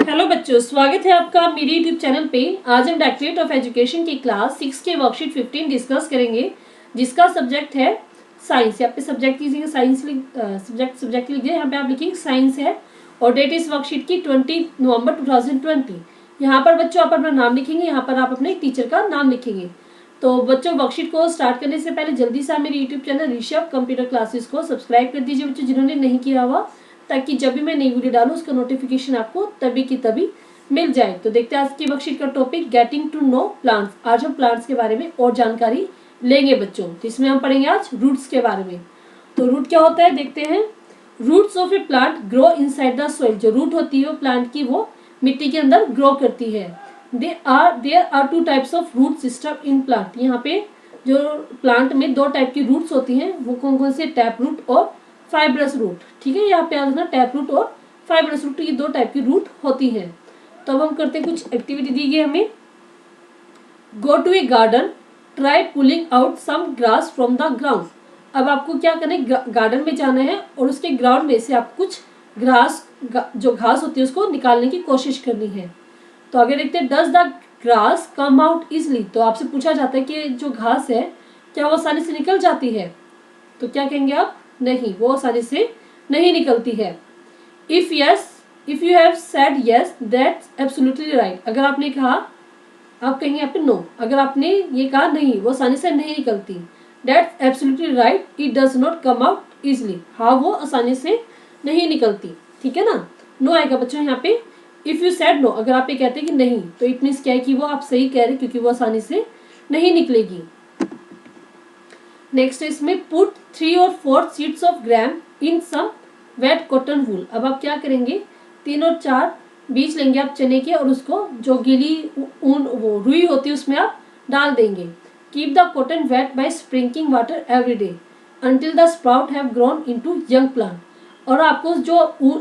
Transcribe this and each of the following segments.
Hello बच्चों, स्वागत है आपका मेरे यूट्यूब चैनल पे। आज हम डायरेक्टरेट ऑफ एजुकेशन की क्लास 6 के वर्कशीट 15 डिस्कस करेंगे, जिसका सब्जेक्ट है साइंस। यहाँ पे सब्जेक्ट लीजिएगा साइंस, सब्जेक्ट लिखिए, यहाँ पे आप लिखिए साइंस है और डेट इस वर्कशीट की 20 नवंबर 2020। यहाँ पर बच्चों आप अपना नाम लिखेंगे, यहाँ पर आप अपने टीचर का नाम लिखेंगे। तो बच्चों वर्कशीट को स्टार्ट करने से पहले जल्दी से मेरे YouTube channel Rishabh computer classes को सब्सक्राइब कर दीजिए बच्चों, जिन्होंने नहीं किया हुआ, ताकि जब भी मैं नई वीडियो डालूं उसका नोटिफिकेशन आपको तभी की तभी मिल जाए। तो देखते हैं आज की वर्कशीट का topic getting to know plants. आज हम प्लांट्स के बारे में और जानकारी लेंगे बच्चों। तो इसमें हम पढ़ेंगे आज रूट्स के बारे में। तो रूट क्या होता है देखते हैं। Roots of a plant grow inside the soil. जो रूट होती है वो प्लांट की वो मिट्टी के अंदर ग्रो करती है। There are two types of root system in plant. यहाँ पे जो प्लांट में दो टाइप की रूट्स होती हैं, वो कौन कौन से, टैप रूट और फाइब्रस रूट। ठीक है, यहाँ पे याद रखना टैप रूट और फाइब्रस रूट, ये दो टाइप की रूट होती हैं। तो अब हम करते हैं, कुछ एक्टिविटी दी गई हमें। Go to a garden, try pulling out some grass from the ground. अब आपको क्या करना है, गार्डन में जाना है और उसके ग्राउंड में से आपको कुछ जो घास होती है उसको निकालने की कोशिश करनी है। तो आगे देखते हैं, does the grass come out easily. तो आपसे पूछा जाता है कि जो घास है क्या वो आसानी से निकल जाती है। तो क्या कहेंगे आप, नहीं, वो आसानी से नहीं निकलती है। If you have said yes that's absolutely right. अगर आपने कहा, आप कहेंगे यहाँ पे नो। अगर आपने ये कहा नहीं, वो आसानी से नहीं निकलती, that's absolutely right, it does not come out easily. हाँ, वो आसानी से नहीं निकलती। ठीक है ना, नो आएगा बच्चों यहाँ पे। इफ यू सेड नो, अगर आप ये कहते हैं कि नहीं, तो इट मीन्स क्या है कि वो आप सही कह रहे हैं, क्योंकि वो आसानी से नहीं निकलेगी। नेक्स्ट है इसमें, पुट 3 और 4 sheets of gram in some wet cotton wool. अब आप क्या करेंगे, 3 और 4 बीज लेंगे आप चने के और उसको जो गीली ऊन वो रुई होती है उसमें आप डाल देंगे। Keep the cotton weight by sprinkling water every day until the sprout have grown into young plant. और आपको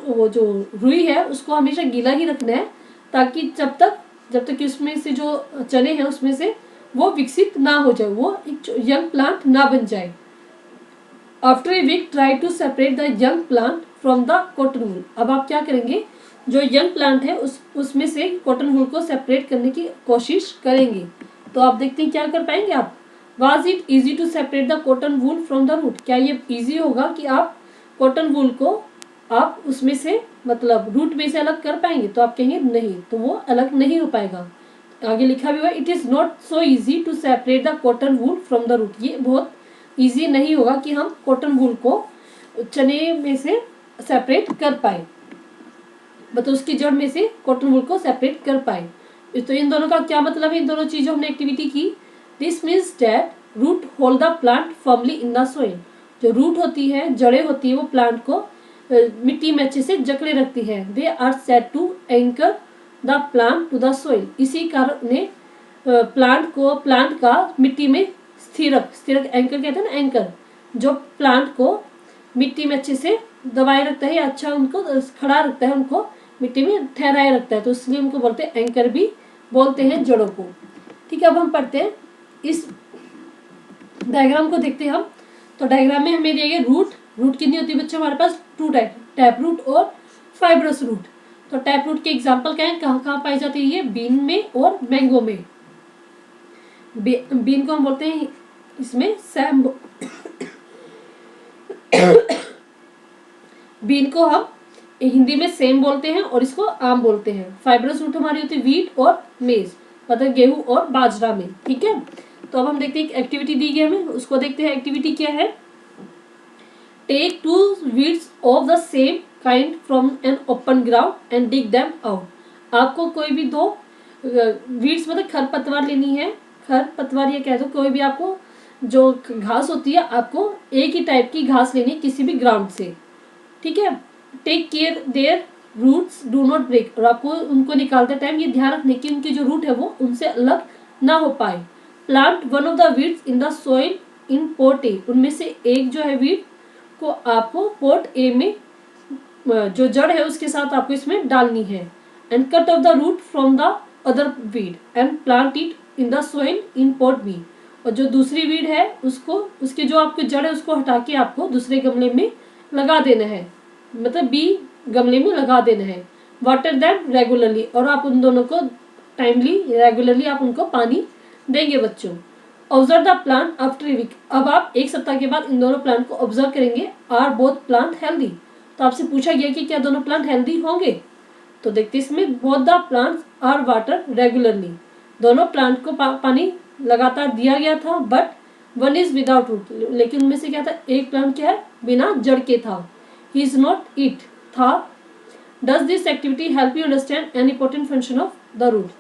वो जो रुई है उसको हमेशा गीला ही रखना है, ताकि जब तक उसमें से जो चने हैं उसमें से वो विकसित ना हो जाए, वो एक यंग प्लांट ना बन जाए। After a week try to separate the young plant from the cotton wool. अब आप क्या करेंगे, जो यंग प्लांट है उसमें से कॉटन वूल को सेपरेट करने की कोशिश करेंगे। तो आप देखते हैं क्या कर पाएंगे आप। Was it easy to separate the cotton wool from the root. क्या ये इजी होगा कि आप कॉटन वूल को आप उसमें से मतलब रूट में से अलग कर पाएंगे। तो आप कहेंगे नहीं, तो वो अलग नहीं हो पाएगा। आगे लिखा भी हुआ, it is not so easy to separate the cotton wool from the root. ये बहुत इजी नहीं होगा कि हम कॉटन वूल को चने में से सेपरेट कर पाए, मतलब उसकी जड़ में से कॉटन वूल को सेपरेट कर पाए। तो इन दोनों का क्या मतलब है, इन दोनों चीजों हमने एक्टिविटी की। This means that root hold the plant firmly in the soil. जो रूट होती है, जड़ें होती है, वो प्लांट को मिट्टी में अच्छे से जकड़े रखती है। They are set to anchor the plant to the soil. इसी कारण ने प्लांट का मिट्टी में स्थिरक एंकर कहते हैं ना, एंकर जो प्लांट को मिट्टी में अच्छे से दबाए रखता है, अच्छा उनको खड़ा रखता है, उनको मिट्टी में ठहराए रखता है। तो इसलिए उनको बोलते हैं एंकर भी बोलते हैं जड़ों को। ठीक है, अब हम पढ़ते हैं, इस डायग्राम को देखते हैं हम। तो डायग्राम में हमें दिया गया रूट कितनी होती है बच्चों हमारे पास, 2 टाइप, टैप रूट और फाइब्रस रूट। तो टैप रूट के एग्जाम्पल क्या है, कहाँ कहाँ पाई जाती है, ये बीन में और मैंगो में। बीन को हम बोलते हैं इसमें सैम बीन को हम हिंदी में सेम बोलते हैं और इसको आम बोलते हैं। फाइब्रस रूट हमारी होती है वीट और मेज, मतलब गेहूं और बाजरा में। ठीक है, तो अब हम देखते हैं एक्टिविटी दी गई हमें, उसको देखते हैं। एक्टिविटी क्या है, take 2 weeds of the same kind from an open ground and dig them out. आपको कोई भी 2 वीड्स मतलब खरपतवार लेनी है, खरपतवार ये कह दो, कोई भी आपको जो घास होती है, आपको एक ही टाइप की घास लेनी है किसी भी ग्राउंड से। ठीक है, take care their roots do not break. और आपको उनको निकालते टाइम ये ध्यान रखने की उनकी जो रूट है वो उनसे अलग ना हो पाए। Plant one of the weeds in the soil in port A. उनमें से एक जो है वीड को आपको पोर्ट ए में जो जड़ है उसके साथ आपको इसमें डालनी है। And cut off the root from the other weed and plant it in the soil in pot B. और जो दूसरी वीड है उसको, उसके जो आपकी जड़ है उसको हटा के आपको दूसरे गमले में लगा देना है, मतलब बी गमले में लगा देना है। वाटर देम रेगुलरली, और आप उन दोनों को टाइमली रेगुलरली आप उनको पानी देंगे बच्चों। Observe the plant after a week, अब आप एक सप्ताह के बाद इन दोनों प्लांट को ऑब्जर्व करेंगे। आर बोथ प्लांट हेल्दी, तो आपसे पूछा गया कि क्या दोनों प्लांट हेल्दी होंगे, तो देखते इसमें both the plants are water regularly, दोनों प्लांट को पानी लगातार दिया गया था, but one is without root, लेकिन उनमें से क्या था, एक प्लांट क्या है, बिना जड़ के था। ही इज नॉट इट था। Does this activity help you understand an important function of the root,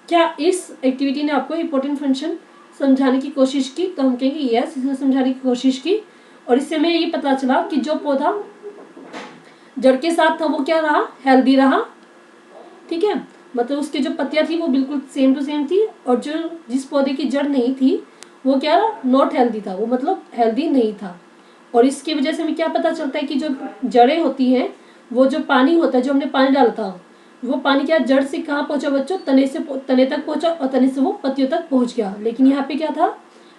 क्या इस एक्टिविटी ने आपको इंपॉर्टेंट फंक्शन समझाने की कोशिश की, तो हम कहेंगे यस, इसने समझाने की कोशिश की। और इससे हमें ये पता चला कि जो पौधा जड़ के साथ था वो क्या रहा, हेल्दी रहा, ठीक है, मतलब उसकी जो पत्तियां थी वो बिल्कुल सेम टू सेम थी, और जो जिस पौधे की जड़ नहीं थी वो क्या रहा, नॉट हेल्दी था, वो मतलब हेल्दी नहीं था। और इसकी वजह से हमें क्या पता चलता है कि जो जड़ें होती हैं, वो जो पानी होता है, जो हमने पानी डाला था, वो पानी क्या जड़ से कहाँ पहुंचा बच्चों, तने तक पहुंचा, और तने से वो पत्तियों तक पहुंच गया। लेकिन यहाँ पे क्या था,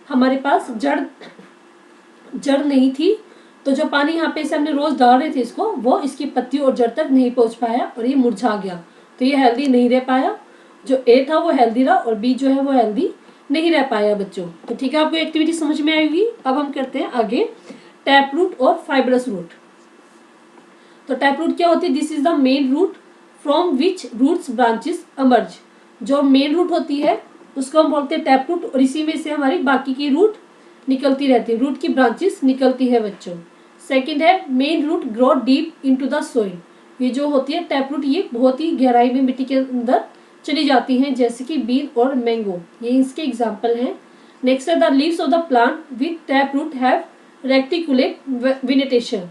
हमारे पास जड़ नहीं थी, तो जो पानी यहाँ पे से हमने रोज डाल रहे थे इसको, वो इसकी पत्तियों और जड़ तक नहीं पहुंच पाया और ये मुरझा गया, तो ये हेल्दी नहीं रह पाया। जो ए था वो हेल्दी रहा और बी जो है वो हेल्दी नहीं रह पाया बच्चों। तो ठीक है, आपको एक्टिविटी समझ में आएगी। अब हम करते हैं आगे टैप रूट और फाइब्रस रूट। तो टैप रूट क्या होती है, this is the main root from which roots branches emerge, जो मेन रूट होती है उसको हम बोलते हैं टैप रूट, और इसी में से हमारी बाकी की रूट निकलती रहती है, रूट की ब्रांचेस निकलती है बच्चों। सेकंड है main root grow deep into the soil, ये जो होती है टैप रूट ये बहुत ही गहराई में मिट्टी के अंदर चली जाती हैं, जैसे कि बीन और मैंगो, ये इसके एग्जाम्पल हैं। नेक्स्ट है the leaves of the plant with tap root have reticulate venation,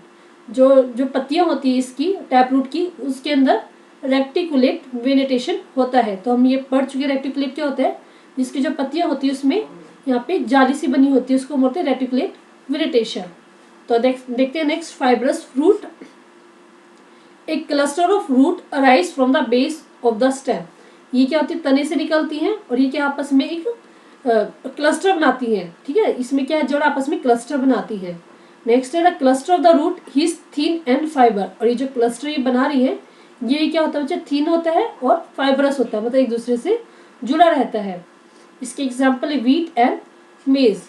जो पत्तियां होती है इसकी टैप रूट की, उसके अंदर रेक्टिकुलेट वेनेटेशन होता है। तो हम ये पढ़ चुके, रेक्टिकुलेट क्या होता है, जिसकी जो पत्तियां होती है उसमें यहाँ पे जाली सी बनी होती है, उसको बोलते हैं रेक्टिकुलेट वेनेटेशन। तो देखते हैं next fibrous root. A cluster of root arise from the base of the stem, ये क्या होती है, तने से निकलती हैं और ये क्या आपस में एक क्लस्टर बनाती हैं, ठीक है, इसमें क्या है, जड़ आपस में क्लस्टर बनाती है। नेक्स्ट है the cluster of the root is thin and fiber, और ये जो क्लस्टर ये बना रही है ये क्या होता है बच्चे, थिन होता है और फाइबरस होता है, मतलब एक दूसरे से जुड़ा रहता है। इसके एग्जाम्पल है व्हीट एंड मेज।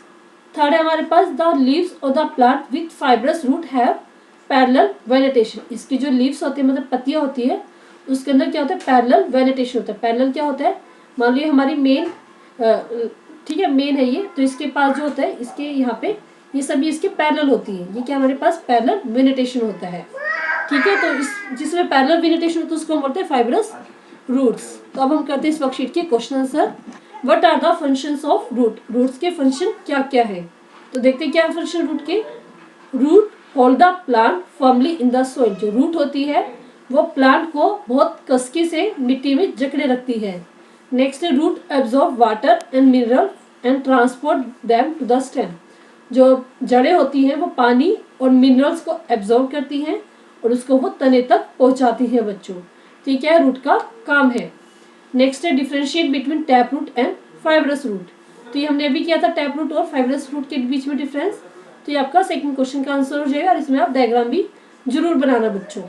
थर्ड है हमारे पास the leaves of the plant with fibrous root have parallel venation, इसकी जो लीव्स होती है मतलब पत्तियां होती है उसके अंदर क्या होता है, पैरेलल वेनेटेशन होता है। पैरेलल क्या होता है, मान लीजिए हमारी मेन, ठीक है, मेन है ये, तो इसके पास जो होता है, इसके यहाँ पे ये सभी इसके पैरेलल होती है, ये क्या हमारे पास पैरेलल वेनेटेशन होता है, ठीक है। तो इस जिसमें पैरेलल वेनेटेशन होता है उसको हम बोलते हैं फाइब्रस रूट्स। तो अब हम करते हैं इस वर्कशीट के question answer. What are the functions of root, roots के फंक्शन क्या क्या है, तो देखते हैं क्या फंक्शन रूट के। Root hold the plant firmly in the soil, जो रूट होती है वो प्लांट को बहुत कसके से मिट्टी में जकड़े रखती है। नेक्स्ट है root absorb water and mineral and transport them to the stem, जो जड़ें होती हैं वो पानी और मिनरल्स को एब्जॉर्ब करती हैं और उसको वो तने तक पहुंचाती है बच्चों, ठीक है, रूट का काम है। नेक्स्ट है differentiate between tap root and fibrous root, तो ये हमने अभी किया था टैप रूट और फाइब्रस रूट के बीच में डिफरेंस, तो ये आपका सेकंड क्वेश्चन का आंसर हो जाएगा, और इसमें आप डायग्राम भी जरूर बनाना बच्चों,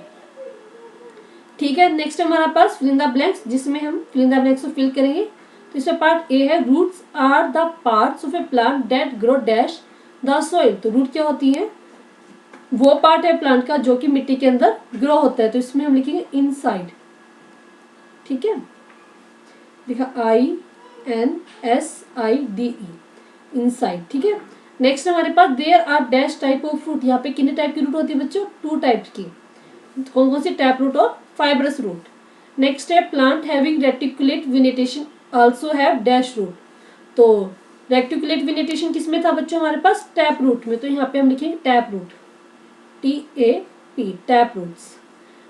ठीक है। नेक्स्ट हमारा pass fill in the blanks, जिसमें हम फिल इन द ब्लैंक्स को फिल करेंगे। तो इसमें पार्ट ए है roots are the parts of a plant that grow dash the soil, तो रूट क्या होती है, वो पार्ट है प्लांट का जो कि मिट्टी के अंदर ग्रो होता है, तो इसमें हम लिखेंगे इनसाइड, ठीक है, लिखा INSIDE इनसाइड, ठीक है। नेक्स्ट हमारे पास there are dash type of root, यहाँ पे कितने टाइप की रूट होती है बच्चों, 2 टाइप्स की, कौन कौन सी, टैप रूट और फाइब्रस रूट। नेक्स्ट है plant having reticulate venation also have dash root, तो रेटिकुलेट वेनेटेशन किसमें था बच्चों, हमारे पास टैप रूट में, तो यहाँ पे हम लिखेंगे tap root, TAP tap roots.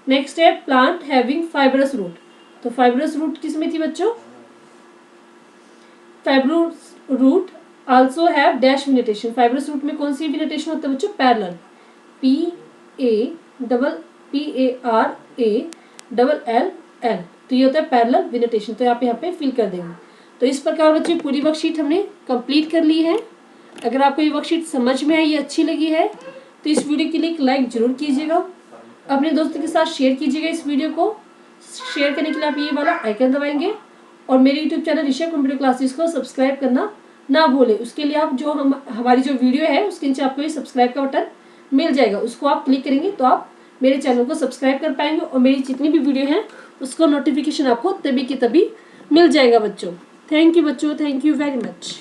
Next है प्लांट हैविंग फाइब्रस रूट, तो फाइब्रस रूट किसमें थी बच्चों, fibrous root also have dash venation, fibrous root में कौन सी वेनेटेशन होता है बच्चों, पैरेलल, PARALL, तो ये होता है पैरेलल वेनेटेशन, तो आप यहाँ पे फिल कर देंगे। तो इस प्रकार बच्चों पूरी वर्कशीट हमने कंप्लीट कर ली है। अगर आपको ये वर्कशीट समझ में आई, अच्छी लगी है, तो इस वीडियो के लिए एक लाइक जरूर कीजिएगा, अपने दोस्तों के साथ शेयर कीजिएगा इस वीडियो को, शेयर करने के लिए आप ये वाला आइकन दबाएंगे और मेरे YouTube channel Rishabh computer classes को सब्सक्राइब करना ना भूलें। उसके लिए आप जो हमारी जो वीडियो है उसके नीचे आपको ये सब्सक्राइब का बटन मिल जाएगा, उसको आप क्लिक करेंगे तो आप मेरे चैनल को सब्सक्राइब कर पाएंगे और मेरी जितनी भी वीडियो है उसको नोटिफिकेशन आपको तभी की तभी मिल जाएगा बच्चों। थैंक यू बच्चों, थैंक यू वेरी मच।